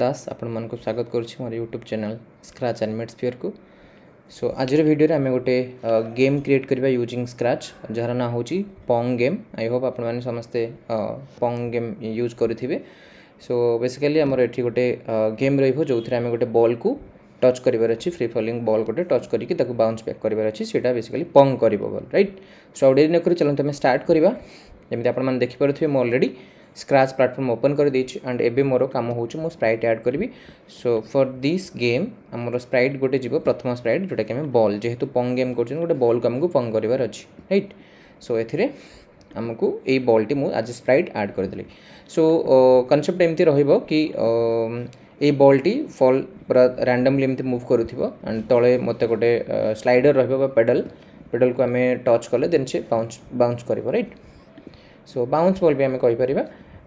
दास आपण मन को स्वागत करुच्ची मोर YouTube channel Scratch Animate Sphere को। सो आज वीडियो आम गोटे गेम क्रिएट करवा यूजिंग स्क्रैच जार ना हूँ पोंग गेम। आई होप आपण मैंने समस्ते पोंग गेम यूज करेंगे। सो बेसिकली आमर ये गोटे गेम रो आम गोटे बॉल को टच करार अच्छी फ्री फॉलिंग बॉल गोटे टच करके बाउंस बैक करार अच्छी से बेसिकली पोंग कर बॉल राइट। सो आउ डेरी नक चलते आम स्टार्ट करवा। जमी आपने देखिपे मैं ऑलरेडी स्क्रैच प्लेटफॉर्म ओपन कर देछि एंड एबे मोर काम होउछ मो स्प्राइट ऐड करी। सो फॉर दिस गेम हमर स्प्राइट गोटे जीव प्रथम स्प्राइट जोटा कि हम बॉल जेहेतु पोंग गेम कर गोटे बॉल को हमको पोंग करार अच्छी राइट। सो एथिरे हमको ए बॉल टी मु आज स्प्राइट ऐड कर देली। सो कांसेप्ट एमती रहइबो कि ए बॉल टी फॉल पूरा रैंडमली एमती मूव करूथिबो एंड तळे मते गोटे स्लाइडर रहइबो बा पेडल को हमें टच कले देन से बाउंस करिवो राइट। सो बाउंस बॉल भी आम कहीपर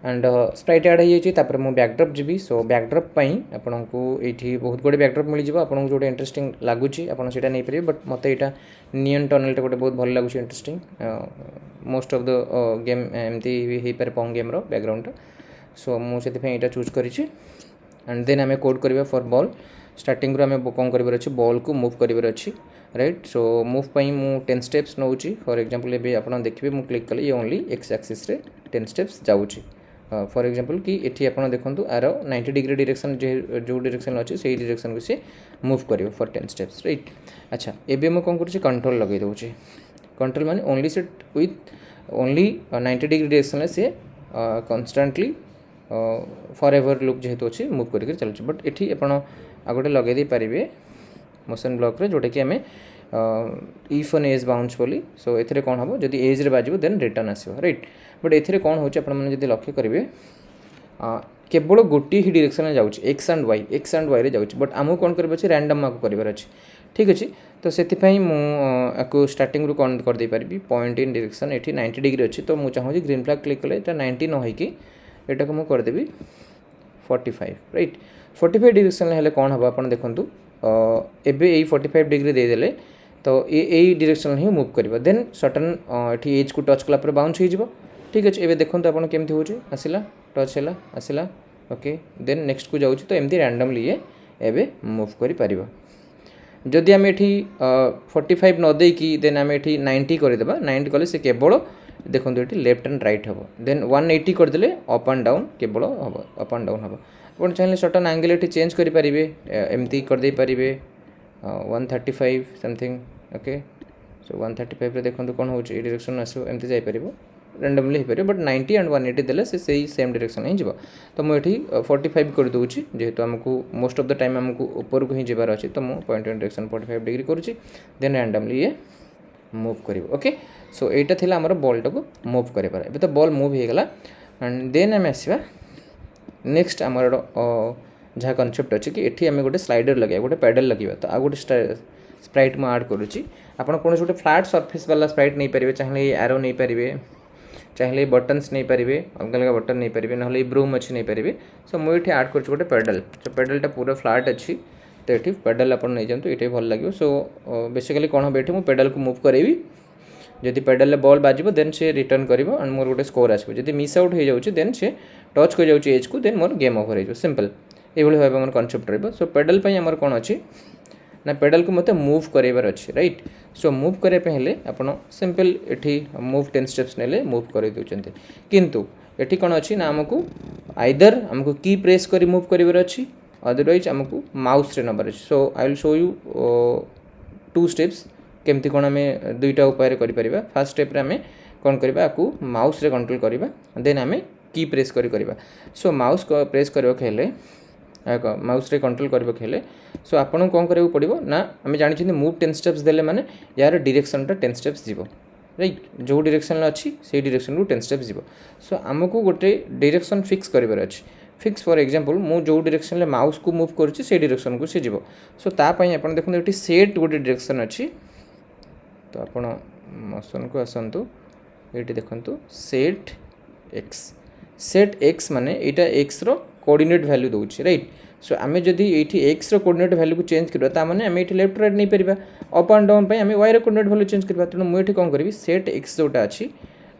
एंड स्प्राइट ऐड हो जाए मुझे बैकड्रप जी। सो बैकड्रप आपन को ये बहुत गुड़े बैकड्रप मिल जाए आपको जो इंटरेस्टिंग लगुच आपटा नहीं पारे। बट मत यहाँ नियन टनल गोटे बहुत भल लगुच interesting most of the game एमती हो पारे पोंग गेम रो बैकग्राउंड। सो मुझे यहाँ चूज करी एंड देन आम कोड करवा फॉर बॉल स्टार्टिंग आम कौन करार अच्छे बॉल को मूव करार अच्छी राइट। सो मूव पाई मु 10 स्टेप्स नौ फॉर एग्जांपल ये आप देखिए मुझे क्लिक कले ये ओनली एक्स एक्सिस रे 10 स्टेप्स जाऊँगी। फॉर एग्जांपल कि ये आप देखो आर 90 डिग्री डायरेक्शन जो डायरेक्शन अच्छे से डायरेक्शन को सी मूव कर फॉर 10 स्टेप्स राइट। अच्छा एबे मैं कौन कर कंट्रोल लगे दूसरी कंट्रोल माने only set with only 90 degree direction से कन्स्टांटली फॉर एवर लुक जेहेतु अच्छी मूव करके चलुचे। बट ये आप गोटे लगे दे पारे मोशन ब्लॉक रे जोटा कि आम इफ एन एज बाउंस बोली। सो एथिरे कौन हम जब एज रे बाजिबो देन रिटर्न आसो राइट। बट एथिरे कौन होचे आपण माने जदि लक्ष्य करेंगे केवल गोटे ही डायरेक्शन जाऊँच एक्स एंड वाई रे जाऊँच। बट आमको कौन कर रैंडम आपको करार अच्छे ठीक अच्छे। तो से मुझे स्टार्टिंग रू कौन कर दे पारि पॉइंट इन डायरेक्शन ये 90 डिग्री अच्छी। तो मुझे चाहूँगी ग्रीन फ्लैग क्लिक कले 90 न होइकी एटा को मुझे करदेवी 45 राइट। 45 डायरेक्शन हेले कौन हम आप देखूँ एबे 45 डिग्री देदेले तो ये डायरेक्शन ही मूव करवा देन सटन ये एज को टच कला बाउंस हो ठीक अच्छे। एबे देखो आप केमती हो आसला टच है आसला ओके देन नेक्स्ट को जाऊँ तो एमती रैंडमली ये एबे मूव कर पार। जदि आम ये 45 न देकी देन आम ये 90 करदे 90 कले से केवल देखो ये लेफ्ट एंड राइट हम देन 180 करदे अप एंड डाउन केवल हम अप एंड डाउन हम। आप चाहिए सटन एंगल ये चेंज करेंगे एमती करदे पारे 135 समथिंग ओके। सो 135 देखो कौन हो डायरेक्शन आसो एमती जापर रैंडमली हो पारे। बट 90 एंड 180 देले से सेम डायरेक्शन ही जीव। तो मुझे 45 कर दूसरी जेहेतु आमको मोस्ट ऑफ द टाइम आमको ऊपर को ही जबार अच्छे। तो मुझे पॉइंट डायरेक्शन 45 डिग्री करुच्ची देन रैंडमली ये मूव कर ओके। सो यहाँ थी आम बॉल्टा को मूव कर तो बॉल मूव हो गला एंड देन आम आसवा नेक्स्ट आमर जहाँ कनसेप्ट अच्छे कि ये आम गोटे स्लाइडर लगे गोटे पेडल लगे। तो आ गोटे स्प्राइट मुझे ऐड करुच्ची आपड़ कौन गोटे फ्लैट सरफेस वाला स्प्राइट नहीं पारे चाहिए एरो नहीं पारे चाहिए बटन्स नहीं पारे अलग अलग बटन नहीं पारे ना ब्रूम अच्छी नहीं पारे। सो मुझे ऐड कर गोटे पेडल जो पेडलटा पूरा फ्लैट अच्छी तो ये पेडल आप नहीं जातु ये भल लगे। सो बेसिकली कौन हम ये मुझे पेडल को मूव करेबी जदि पेडल बॉल बाजिबो देन से रिटर्न करिवो एंड मोर गोटे स्कोर आसो। जदि मिस आउट हो जाउची देन से टच कर जाउची एज को देन मोर गेम ओवर हो सिंपल ये भाव मोर कनसेप्ट रहिबो। सो पेडल पई हमर कोन अछि ना पेडल को मते मूव करार अच्छे राइट। सो मूव करने हेले आपन सिंपल एठी मूव 10 स्टेप्स नेले मूव कर दउचंते किंतु एठी कोन अछि ना हमकु आइदर हमकु की प्रेस करी मूव करार अच्छी अदरवाइज हमकु माउस रे नंबर अछि। So I will show you 2 steps केमती कौन आम दुईटा उपाय करें। फास्ट स्टेप आम कौन करवा आपको माउस रे कंट्रोल करवा देन आम की प्रेस करवा। सो माउस प्रेस करवाके माउस रे कंट्रोल करवाके सो आपन कौन करा पड़ो ना आम जानी मूव 10 स्टेप्स देले माने यार डायरेक्शन 10 स्टेप्स जीव राइट। जो डायरेक्शन अच्छी से डायरेक्शन को 10 स्टेप्स जीव। सो आमको गोटे डायरेक्शन फिक्स करार अच्छे फिक्स फॉर एग्जांपल मु जो डायरेक्शन ले माउस को मूव करुच्ची से डायरेक्शन को सी जीव। सो तापाई आप देखो ये सेट गोटे डायरेक्शन अच्छी तो आप मोशन को आसतु ये देखु सेट एक्स माने यहाँ एक्स रो कोऑर्डिनेट वैल्यू दूसरी राइट। सो आम जदि ये एक्स रो कोऑर्डिनेट वैल्यू को चेंज करवा माने आम ये लेफ्ट राइट नहीं पारिबा अप एंड डाउन आम वाई रो कोऑर्डिनेट वैल्यू चेंज करवा। तेणु मुझे कौन करी सेट एक्स जोटा अच्छी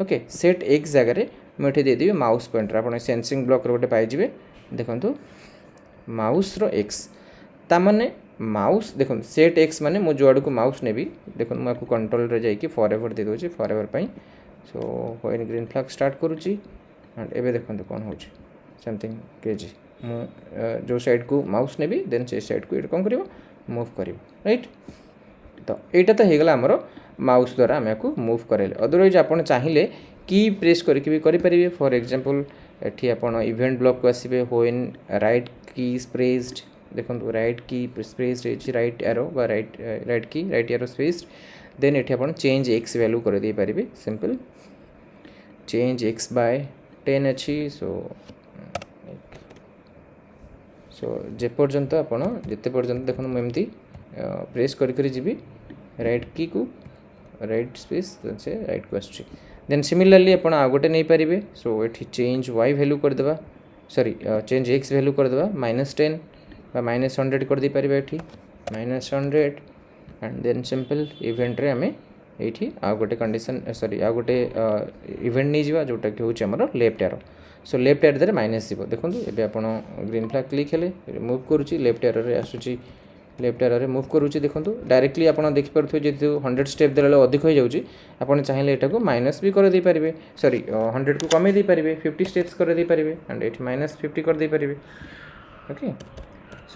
ओके सेट एक्स जगह मुझे देदेवी माउस पॉइंटर आप सेंसिंग ब्लॉक गोटे पाइबे देखो माउस रो एक्स तामाने माउस देखो सेट एक्स माने मो जो आड़ को माउस नेबी देखो मैं आपको कंट्रोल रे जाई कि फॉरएवर दे दोची फॉरएवर पई so when green flag start करूची एंड एबे देखो कोन होची समथिंग केजी मो जो साइड को माउस नेबी देन से साइड को इट कोन करिवो मूव करिवो राइट तो एटा तो हे गला हमरो माउस द्वारा हम को मूव करेले अदरवाइज आपण चाहिए की प्रेस करके भी करि परिबे फॉर एग्जांपल एठी आपण इवेंट ब्लॉक को आसीबे व्हेन राइट की प्रेस्ड देखो राइट की स्पेस राइट एरो बा राइट की राइट एरो स्पेस देन एठी आपण चेंज एक्स वैल्यू कर दे पारिबे सिंपल चेंज एक्स बाय 10 अछि सो जे पर्यंत आपण जते पर्यंत देखो म एमती प्रेस करी जीवी राइट की को राइट स्पेस से राइट को आछी देन सिमिलरली आपण आ गोटे नै पारिबे सो एठी चेंज y वैल्यू कर देबा सॉरी चेंज x वैल्यू कर देबा -10 -100 कर दी पारिबे एठी -100 एंड देन सिंपल इवेंट रे हमें एठी आ गोटे कंडीशन सॉरी आ गोटे इवेंट नै जीवा जोटा कि होचे हमर left arrow so left arrow दरे माइनस जीवो देखंतु एबे आपण ग्रीन फ्लैग क्लिक हेले रिमूव करूची लेफ्ट एरो रे आसुची लेफ्ट एरो रे मूव करूची देखंतु डायरेक्टली आपण देखि परथु जेतु 100 स्टेप देले अधिक हो जाउची आपण चाहिए एटा को माइनस भी कर दे पारिबे सॉरी 100 को कमे दे पारिबे 50 स्टेप्स कर दे पारिबे एंड एठी -50 कर दे पारिबे ओके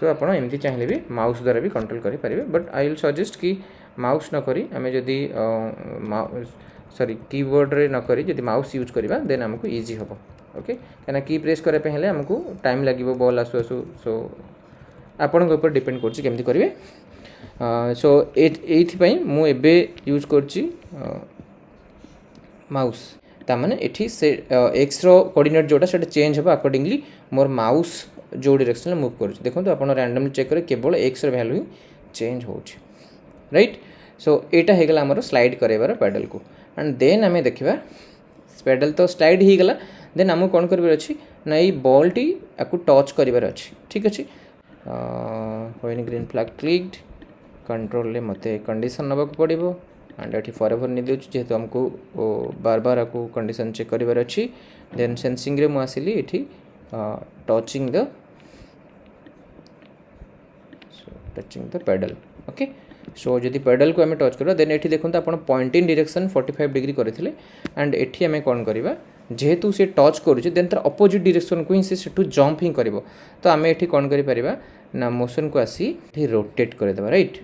सो आपण एमती चाहिए भी माउस द्वारा भी कंट्रोल करि पारिबे बट आई विल सजेस्ट कि माउस न करी हमें जदी सॉरी कीबोर्ड रे न करी जदी माउस यूज करबा देन हमको इजी होबो ओके कना की प्रेस करे पे हेले हमको टाइम लागिवो बॉल आसु आसु सो आपण के ऊपर डिपेंड करछि केमती करिवे सो एथि पई मु एबे यूज करछि माउस ता माने एठी से एक्स रो कोऑर्डिनेट जोटा सेटा चेंज होबा अकॉर्डिंगली मोर माउस जो डायरेक्शन मूव करछि देखंतु आपण रैंडमली चेक करे केवल एक्स रो वैल्यू चेंज होछि राइट सो एटा हे गला हमर स्लाइड करेबार पैडल को एंड देन हमें देखिबा पैडल तो स्लाइड ही गला देन हमु कोन करबार अछि ना ई बॉल टी आकु टच करिबार अछि ठीक अछि when green flag clicked control ले मते कंडीशन नबक पड़िबो एंड एठी फॉरएवर नि देउ जेहेतु हमको बार बार आकु कंडीशन चेक करिबार अछि देन सेंसिंग रे मु आसिली एठी touching the pedal okay so जदि पेडल को हमें टच करबा देन एठी देखंत आपण पॉइंट इन डायरेक्शन 45 डिग्री करथिले एंड एठी हमें कोन करबा जेहेतु से टच करूचे देन तर अपोजिट डायरेक्शन को ही से सेटू जंप ही करबो तो हमें एठी कोन करि परिबा ना मोशन को आसी एठी रोटेट कर देबा राइट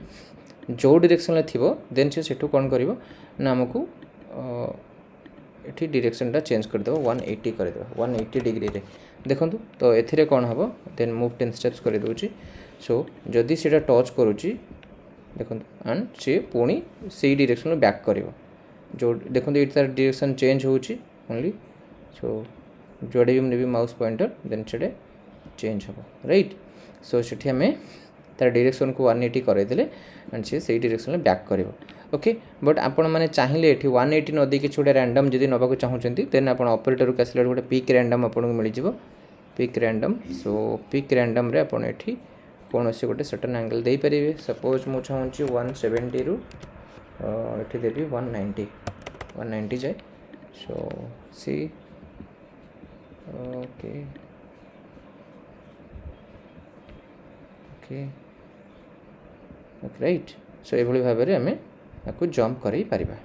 जो डायरेक्शन ले थिबो देन से सेटू कोन करबो ना हमकु एठी डायरेक्शन टा चेंज कर देबो 180 कर देबो 180 डिग्री रे देखंतु तो एथिरे कोन हबो देन मूव 10 स्टेप्स कर दोची सो जदि सेटा टच करूची देखंतु एंड से पुणी से डायरेक्शन में बैक करिवो जो देखंतु इट तार डायरेक्शन चेंज होची ओनली सो जोड़े भी नेबी माउस पॉइंटर देन सेटे चेंज हबो राइट सो सेठी हमें तार डायरेक्शन को 180 करे देले एंड से डायरेक्शन में बैक करिवो ओके बट आपण माने चाहिए एठी 180 न दे के छोटे रैंडम जदी नबा को चाहुचंती देन आपण ऑपरेटर को आसले गोटे पिक रैंडम आपण को मिल जिवो पिक रैंडम सो पिक रैंडम रे आपण एठी कोनोसी गोटे सर्टेन एंगल दे परिबे सपोज मु चाहूची 170 रु एठी देबी 190 जाय सो सी ओके ओके राइट सो एभली भाबे रे हमें आपको जंप करै परिबा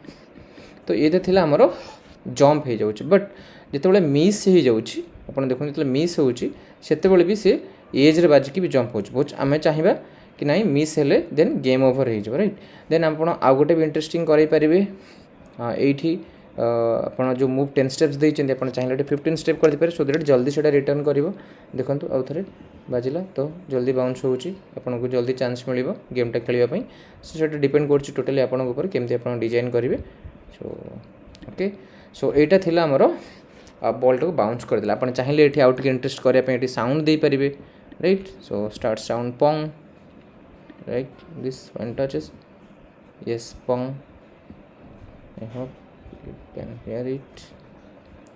तो ये थिला हमरो जंप हो जाउची बट जेतेबेले मिस हो जाउची आपण देखो जेतेबेले मिस होउची सेतेबेले भी से एज रे बाजी भी जंप होउची बहुत आमे चाहिबा कि नहीं मिस हेले देन गेम ओवर हो जब राइट देन आपण आ गोटे भी इंटरेस्टिंग करै परिबे एठी आपण जो मूव 10 स्टेप्स देइछन आपण चाहिए 15 स्टेप कर दे पारे सो दैट जल्दी सेटा रिटर्न करिवो देखंतु आउ थरे बाजिला तो जल्दी बाउंस होउची आपण को जल्दी चांस मिलिबो गेम टा खेलिबा पई सो सेटा डिपेंड करची टोटली आपण ऊपर केमते आपण डिजाइन करिवे सो ओके सो एटा थिला हमरो बॉल को बाउंस कर देला आपण चाहिए एठी आउट के इंटरेस्ट करिया पई एठी साउंड दे परिबे right so start sound pong right this one touches yes pong I hope you can hear it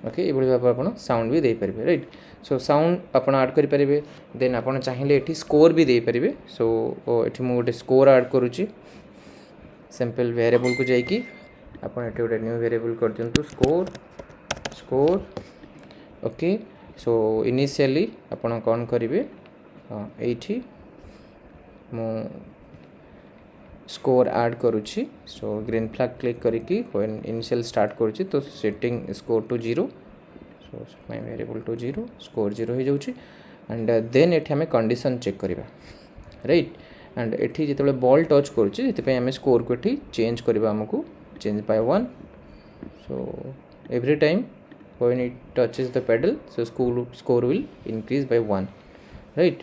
okay ये बड़ी भाव आपण साउंड भी दे परिबे राइट सो साउंड आपण ऐड करि परिबे देन आपण चाहिए एठी स्कोर भी दे परिबे सो एठी मु गोटे स्कोर ऐड करूची सिंपल वेरिएबल को जाई कि आपण एठी गोटे न्यू वेरिएबल कर दियंतु स्कोर ओके सो इनिशियली आपण कोन करिवे एठी मु स्कोर ऐड करुच्ची सो ग्रीन फ्लैग क्लिक करके व्हेन इनिशियल स्टार्ट करुच्ची तो setting score to 0 so my variable to 0 score 0 हो जाउची एंड देन एठी हमें कंडीशन चेक करबा राइट एंड एठी जेतबे बॉल टच करुच्ची सेति पे हमें स्कोर को एठी चेंज करबा हमकु change bye 1 so every time when it touches the pedal so score will increase by 1 right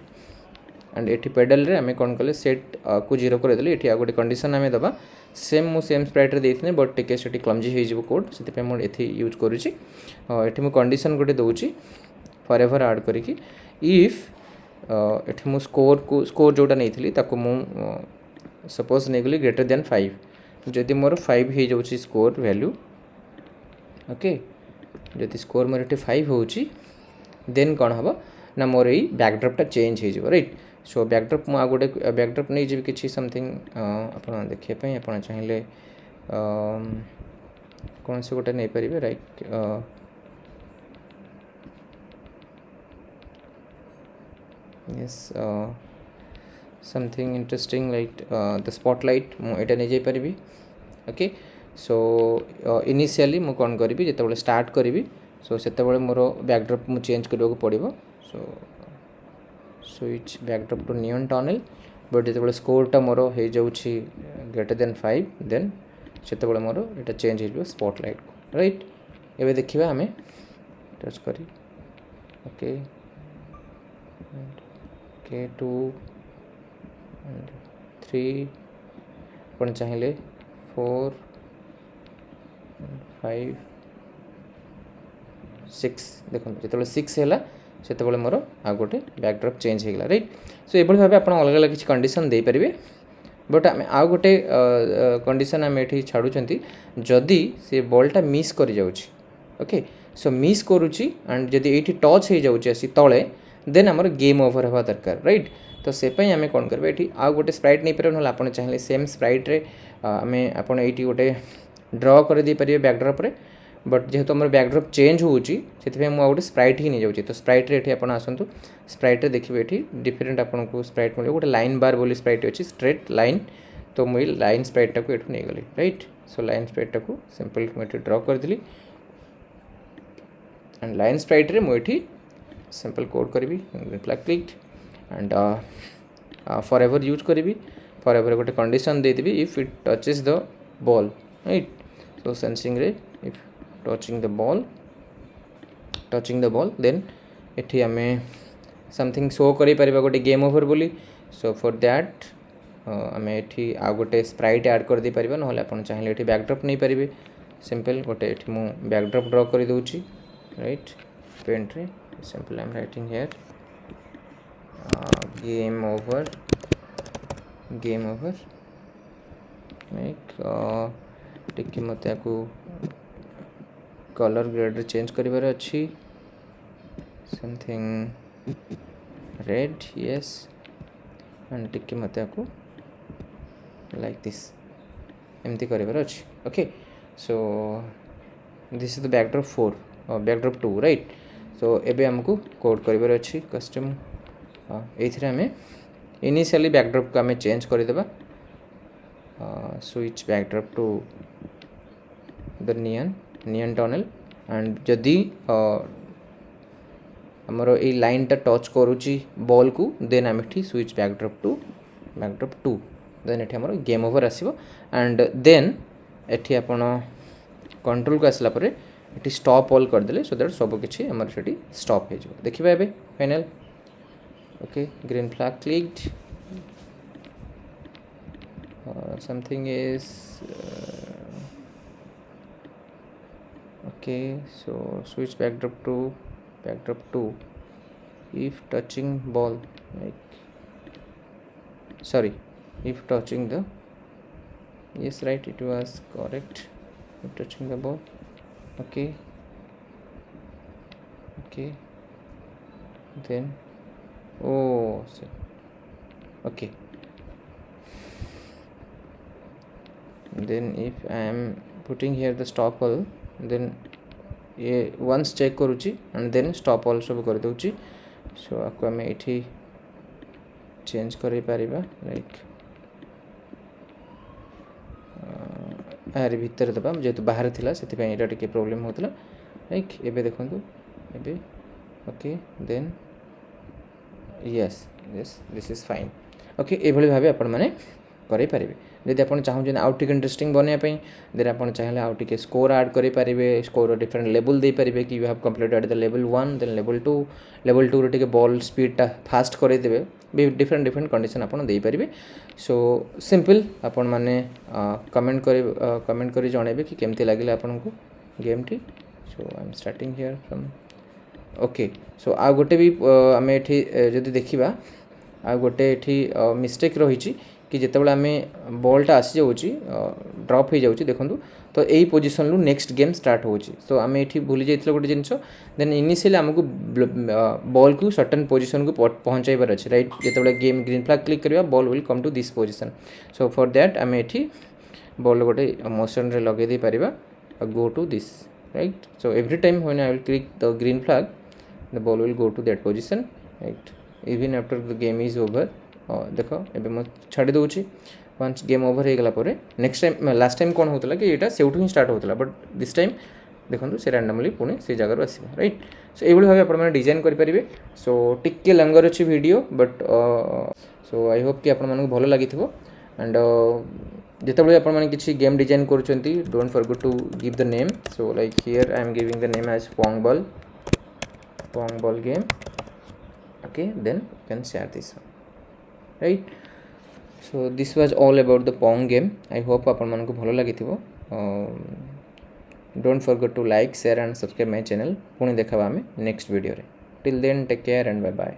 and एठी पेडल रे हमें कोन कले सेट को 0 कर देले एठी आ गोटे कंडीशन हमें दबा सेम स्प्राइट रे देथिने बट टिके सेठी क्लमजी हे जिवो कोड सेति पे मो एथि यूज करूची एठी मो कंडीशन गोटे दउची फॉरएवर ऐड करिकी इफ एठी मो स्कोर जोटा नेथिली ताको मो सपोज नेगली ग्रेटर देन 5 जदि मोर 5 हे जाउची स्कोर वैल्यू ओके जदि स्कोर मोर एठी 5 होउची देन कोन हबो ना मोर ई बैकड्रॉप टा चेंज हे जिवो राइट सो बैकड्रॉप मु आ गोटे बैकड्रॉप नहीं जीव किसी समथिंग आपण देखिए पे आपण चाहिए कौन से गोटे नहीं पारे right yes something interesting like the spotlight मु एटा नहीं जाई पारिबी ओके सो इनिशियली मु कोन करिबी जेतेबेले स्टार्ट करिबी सो सेतेबेले मोर बैकड्रॉप मु चेंज करबो पड़िबो so switch backdrop to neon tunnel but जेतेबेले स्कोर टा मोर हे जाउछि ग्रेटर देन 5 देन सेतेबेले मोर एटा चेंज हे स्पॉटलाइट को राइट एबे देखिबा हमें टच करी ओके ओके 2 एंड 3 अपन चाहिए 4 5 6 देखो जेतेबेले 6 हैला सेतेबेले मोर आ गोटे बैकड्रॉप चेंज हेगला राइट सो एबोल भाबे आपण अलग अलग किसी कंडीशन दे परिबे बट आम आ गोटे कंडीशन आम एठी छाडुचंती जदी से बॉलटा मिस करि जाउची ओके सो मिस करूची एंड जदी एठी टच हे जाउची आसी तळे देन हमर गेम ओवर हवा दरकार राइट तो से पई आमे कोन करबे एठी आ गोटे स्प्राइट नै परन हला आपण चाहिले सेम स्प्राइट रे आमे आपण एठी गोटे ड्रॉ कर दे परिबे बैकड्रॉप रे बट जेहेतु आम बैकड्रॉप चेंज होउची सेति मु गोटे स्प्राइट ही नहीं जाउची तो स्प्राइट रे एठी आपण आसंतु स्प्राइट रे देखिबे एठी डिफरेंट आपण को स्प्राइट मिले गोटे लाइन बार बोली स्प्राइट अछि स्ट्रेट लाइन तो मुई लाइन स्प्राइट टाको एठु नै गली राइट सो लाइन स्प्राइट टाको सिंपल मु एठी ड्रॉ कर दिली एंड लाइन स्प्राइट रे मु एठी सिंपल कोड करबी flag clicked and forever use करबी फॉरएवर गोटे condition they Devi if it touches the ball right so sensing रे if touching the ball then एठी हमें समथिंग शो करि परिबा गोटे गेम ओवर बोली सो फॉर दैट हमें एठी आ गोटे स्प्राइट ऐड कर दे परिबा न होले आपण चाहिए एठी बैकड्रॉप नहीं परिबे सिंपल गोटे एठी मु बैकड्रॉप ड्रॉ करि दोउची राइट पेंट रे simple I am writing here game over like टिके मते को कलर ग्रेड चेंज करिबार अछि समथिंग रेड यस एंड टिके मते को लाइक दिस एमती करिबार अछि okay so this is the backdrop 4 और बैकड्रॉप 2 राइट सो एबे हमको कोड करिबार अछि कस्टम एथिरे हमें इनिशियली बैकड्रॉप को हमें चेंज कर देबा switch backdrop to the neon tunnel and जदि हमर ए लाइन टा टच करूची बॉल को देन हम एठी स्विच बैकड्रॉप टू देन एठी हमर गेम ओवर आसीबो एंड देन एठी आपण कंट्रोल को आसला परे एठी स्टॉप ऑल कर देले सो दैट सब किछि हमर सेठी स्टॉप हे जो देखिबा एबे final okay green flag clicked something is okay so switch backdrop to backdrop 2 if touching ball like sorry if touching the yes right it was correct if touching the ball okay then oh okay then if I am putting here the stop all then ये once check करूची and then stop all सब कर दोची so आपको हमें एठी change कर like यार भितर देवा जेहेतु बाहर थिला से टे प्रोब्लेम होता लाइक एबे देखो एबे okay then yes yes this is fine okay ये भाव आपण मैंने करें जदि आप चाहूँ आउ टे इंटरेस्टिंग बनवाई देन आप चाहिए आउ टे स्कोर आड करेंगे स्कोर डिफरेंट लेवल दे पारे कि you have completed the level 1 then level 2 रे बॉल स्पीडटा फास्ट करदेवे डिफरेंट डिफरेंट कंडीशन आपड़ दे पारे सो सिंपल आपण मैंने कमेंट कर जनइबे कि केमती लगे आपन को गेम टी so I am starting here from okay so आ गोटे भी आम ये जदि देखा आ गोटे ये मिस्टेक रही कि जितेबाला आम बॉलटा आसी जाऊँगी ड्रप हो जाऊँगी देखूँ तो यही पोजिशन रु नेक्स्ट गेम स्टार्ट हो सो आम ये भूली जाइए गोटे जिनस देन इनिशियली आमको बॉल को सर्टेन पोजिशन को पहुँचाइबार अच्छे राइट जितेबाला गेम ग्रीन फ्लैग क्लिक करवा ball will come to this position so for that आम ये बॉल गोटे मोशन रे लगे दे पारिबा go to this right so every time when I will click the green flag the ball will go to that position right even after the game is over देख एबे मैं छाड़ी दूची वंस गेम ओवर हो गला next time last time कौन होता कि यहाँ से ही स्टार्ट होता बट दिस टाइम देखो से रैंडमली पुणी से जगह आस राइट सो ये भाव आप डिजाइन करेंगे सो टिके लंगर अच्छी video but so I hope कि आपको भल लगी एंड जिते आप किसी गेम डिजाइन कर don't forget to give the name so like here I am giving the name as pong ball game okay then you can share this one right so this was all about the Pong game I hope आपण मन को भलो लागि थिबो don't forget to like share and subscribe my channel पुणी देखा आमे next video रे till then take care and bye bye